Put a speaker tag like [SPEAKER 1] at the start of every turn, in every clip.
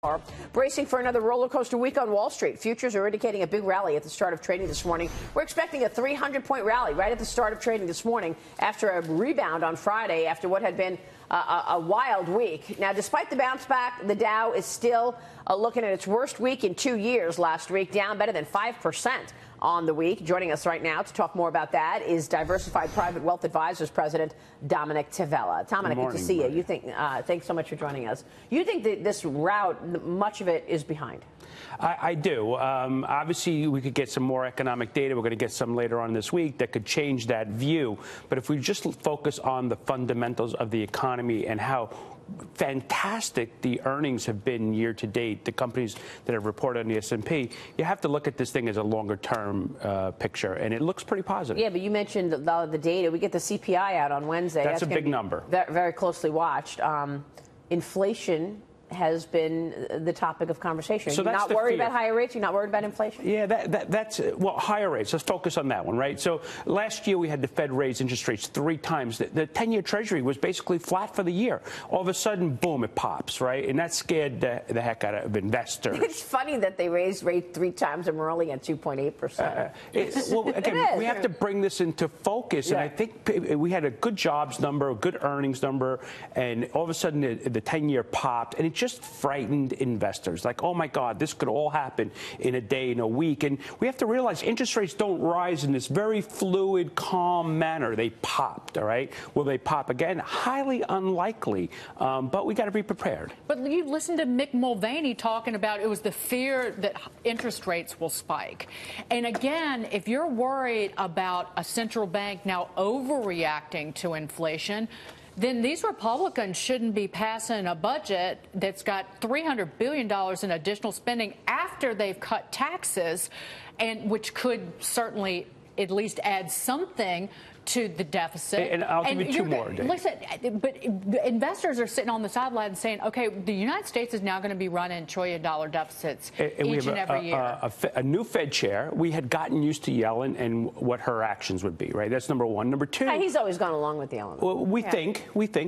[SPEAKER 1] are bracing for another roller coaster week on Wall Street. Futures are indicating a big rally at the start of trading this morning. We're expecting a 300-point rally right at the start of trading this morning after a rebound on Friday after what had been a wild week. Now, despite the bounce back, the Dow is still looking at its worst week in 2 years last week, down better than 5% on the week. Joining us right now to talk more about that is Diversified Private Wealth Advisors President Dominick Tavella. Dominick, good to see you. You think? Thanks so much for joining us. You think that this rout, much of it is behind?
[SPEAKER 2] I do. Obviously, we could get some more economic data. We're going to get some later on this week that could change that view. But if we just focus on the fundamentals of the economy and how fantastic the earnings have been year to date, the companies that have reported on the S&P, you have to look at this thing as a longer-term picture, and it looks pretty positive. Yeah,
[SPEAKER 1] but you mentioned the data. We get the CPI out on Wednesday.
[SPEAKER 2] That's a big number.
[SPEAKER 1] Very closely watched. Inflation has been the topic of conversation.
[SPEAKER 2] So
[SPEAKER 1] you're not worried about higher rates? You're not worried about inflation?
[SPEAKER 2] Yeah, that's well, higher rates. Let's focus on that one, right? So last year we had the Fed raise interest rates 3 times. The 10-year Treasury was basically flat for the year. All of a sudden, boom, it pops, right? And that scared the heck out of investors.
[SPEAKER 1] It's funny that they raised rates 3 times and we're only at 2.8%.
[SPEAKER 2] Well, again, we have to bring this into focus, and I think we had a good jobs number, a good earnings number, and all of a sudden the 10-year popped, and it just frightened investors. Like, oh my God, this could all happen in a day, in a week. And we have to realize interest rates don't rise in this very fluid, calm manner. They popped, all right? Will they pop again? Highly unlikely, but we got to be prepared.
[SPEAKER 3] But you listened to Mick Mulvaney talking about it was the fear that interest rates will spike. And again, if you're worried about a central bank now overreacting to inflation, then these Republicans shouldn't be passing a budget that's got $300 billion in additional spending after they've cut taxes, and which could certainly at least add something to the deficit.
[SPEAKER 2] And I'll give you 2 more.
[SPEAKER 3] Listen, but investors are sitting on the sidelines saying, okay, the United States is now going to be running $1 trillion deficits each and every year.
[SPEAKER 2] A new Fed chair. We had gotten used to Yellen and what her actions would be, right? That's number 1. Number 2.
[SPEAKER 1] He's always gone along with Yellen.
[SPEAKER 2] Well, we think,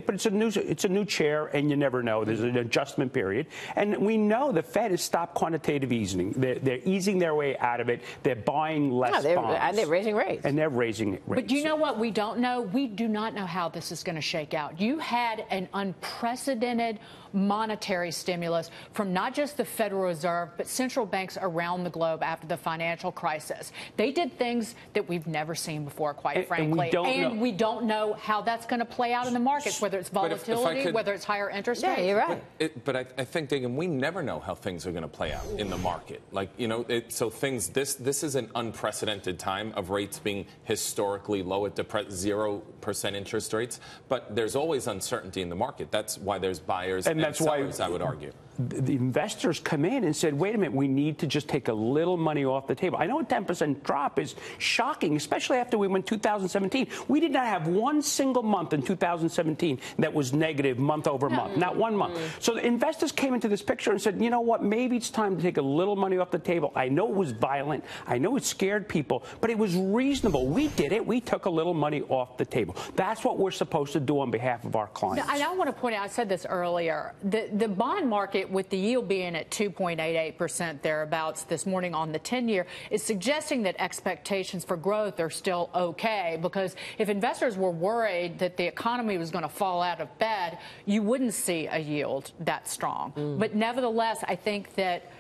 [SPEAKER 2] but it's a new chair, and you never know. There's an adjustment period, and we know the Fed has stopped quantitative easing. They're easing their way out of it. They're buying less bonds,
[SPEAKER 1] and they're raising rates.
[SPEAKER 2] And they're raising rates.
[SPEAKER 3] But do you know what we don't know? We do not know how this is going to shake out. You had an unprecedented monetary stimulus from not just the Federal Reserve, but central banks around the globe after the financial crisis. They did things that we've never seen before, quite frankly. And we don't know how that's going to play out in the markets, whether it's volatility, whether it's higher interest rates.
[SPEAKER 1] Yeah, you're right.
[SPEAKER 4] But I think, Dagan, we never know how things are going to play out in the market. Like, you know, so things, this is an unprecedented time of rates being historically low at 0% interest rates. But there's always uncertainty in the market. That's why there's buyers and sellers, I would argue.
[SPEAKER 2] The investors come in and said, wait a minute, we need to just take a little money off the table. I know a 10% drop is shocking, especially after we went 2017. We did not have one single month in 2017 that was negative month over month, not 1 month. So the investors came into this picture and said, you know what, maybe it's time to take a little money off the table. I know it was violent. I know it scared people, but it was reasonable. We did it. We took a little money off the table. That's what we're supposed to do on behalf of our clients.
[SPEAKER 3] I want to point out, I said this earlier, the bond market, with the yield being at 2.88% thereabouts this morning on the 10-year, is suggesting that expectations for growth are still okay, because if investors were worried that the economy was going to fall out of bed, you wouldn't see a yield that strong. But nevertheless, I think that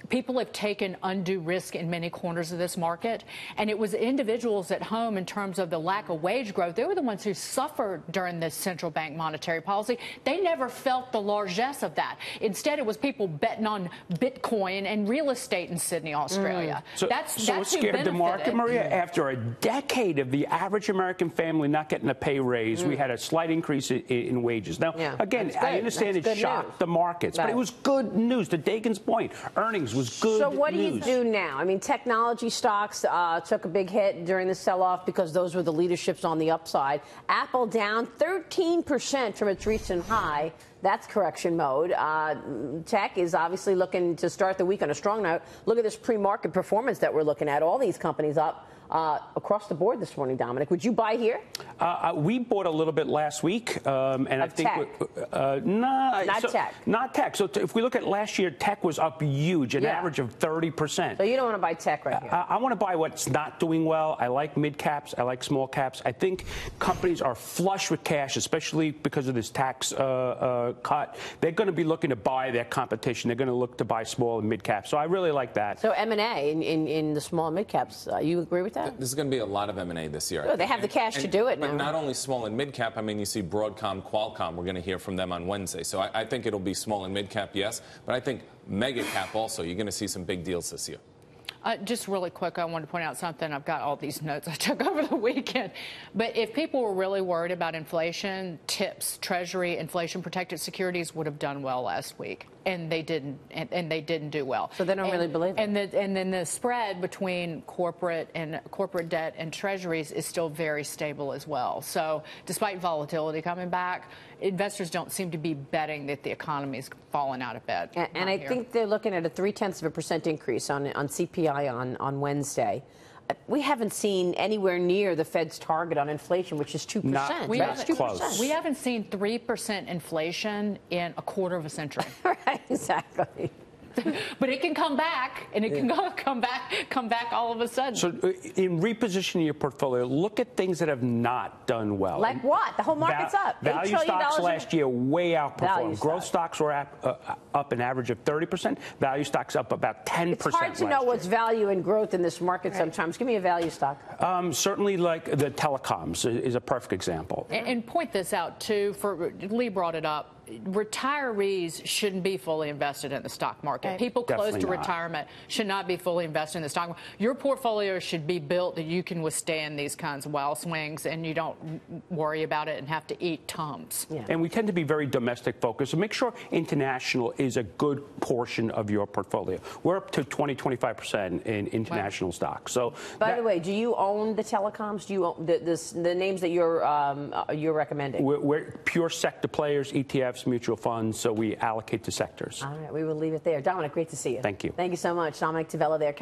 [SPEAKER 3] people have taken undue risk in many corners of this market, and it was individuals at home in terms of the lack of wage growth. They were the ones who suffered during this central bank monetary policy. They never felt the largesse of that. Instead, it was people betting on Bitcoin and real estate in Sydney, Australia.
[SPEAKER 2] So what scared the market, Maria? After a decade of the average American family not getting a pay raise, we had a slight increase in wages. Now, again, I understand it shocked the markets, but it was good news. To Dagan's point, earnings was good.
[SPEAKER 1] So what do you do now? I mean, technology stocks took a big hit during the sell-off because those were the leaderships on the upside. Apple down 13% from its recent high. That's correction mode. Tech is obviously looking to start the week on a strong note. Look at this pre-market performance that we're looking at. All these companies up across the board this morning, Dominic. Would you buy here?
[SPEAKER 2] We bought a little bit last week, and I think
[SPEAKER 1] not tech.
[SPEAKER 2] Not tech. So if we look at last year, tech was up huge, an average of 30%.
[SPEAKER 1] So you don't want to buy tech right here.
[SPEAKER 2] I want to buy what's not doing well. I like mid caps. I like small caps. I think companies are flush with cash, especially because of this tax cut. They're going to be looking to buy their competition. They're going to look to buy small and mid caps. So I really like that.
[SPEAKER 1] So M&A in the small and mid caps. You agree with that?
[SPEAKER 4] There's going to be a lot of M&A this year.
[SPEAKER 1] Oh, they have the cash to do it.
[SPEAKER 4] But not only small and mid cap. I mean, you see Broadcom, Qualcomm. We're going to hear from them on Wednesday. So I think it'll be small and mid cap, yes. But I think mega cap also. You're going to see some big deals this year.
[SPEAKER 3] Just really quick, I wanted to point out something. I've got all these notes I took over the weekend. But if people were really worried about inflation, TIPS, Treasury, inflation-protected securities would have done well last week. And they didn't, and they didn't do well.
[SPEAKER 1] So they don't really believe it.
[SPEAKER 3] And then the spread between corporate debt and treasuries is still very stable as well. So despite volatility coming back, investors don't seem to be betting that the economy is falling out of bed.
[SPEAKER 1] And I think they're looking at a 0.3% increase on CPI on Wednesday. We haven't seen anywhere near the Fed's target on inflation, which is 2%.
[SPEAKER 2] That's close.
[SPEAKER 3] We haven't seen 3% inflation in a quarter of a century.
[SPEAKER 1] Right, exactly.
[SPEAKER 3] But it can come back, and it can come back all of a sudden.
[SPEAKER 2] So in repositioning your portfolio, look at things that have not done well.
[SPEAKER 1] Like what? The whole market's up.
[SPEAKER 2] Value stocks last year way outperformed. Growth
[SPEAKER 1] stocks
[SPEAKER 2] were up an average of 30%. Value stocks up about 10%.
[SPEAKER 1] It's hard to know what's value and growth in this market sometimes. Give me a value stock.
[SPEAKER 2] Certainly, like the telecoms is a perfect example.
[SPEAKER 3] And point this out, too, Lee brought it up. Retirees shouldn't be fully invested in the stock market. People close to retirement should not be fully invested in the stock market. Your portfolio should be built that you can withstand these kinds of wild swings and you don't worry about it and have to eat Tums.
[SPEAKER 2] Yeah. And we tend to be very domestic focused. So make sure international is a good portion of your portfolio. We're up to 20-25% in international stocks. So
[SPEAKER 1] by the way, do you own the telecoms? Do you own the names that you're recommending?
[SPEAKER 2] We're pure sector players, ETFs, mutual funds, so we allocate to sectors.
[SPEAKER 1] All right, we will leave it there. Dominic, great to see you.
[SPEAKER 2] Thank you.
[SPEAKER 1] Thank you so much. Dominick Tavella there.